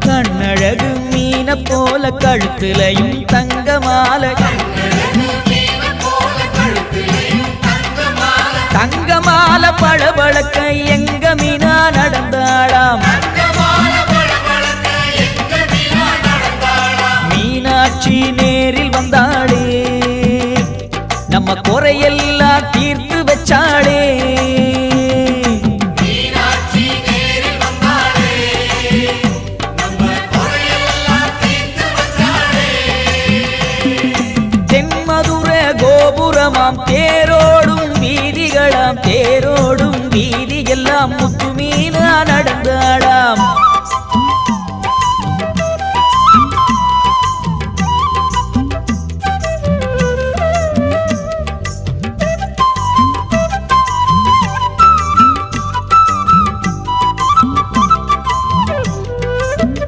கண்ணழகு மீன போல கழுத்திலையும் தங்க மாலை தங்க மாலை பளபளக்க எங்க மீனா நடந்தாளாம் மீனாட்சி நேரில் வந்தாளே நம்ம குறையெல்லாம் தீர்த்து வச்சாளே கோபுரமாம் தேரோடும் வீதிகளாம் தேரோடும் வீதி எல்லாம் முத்து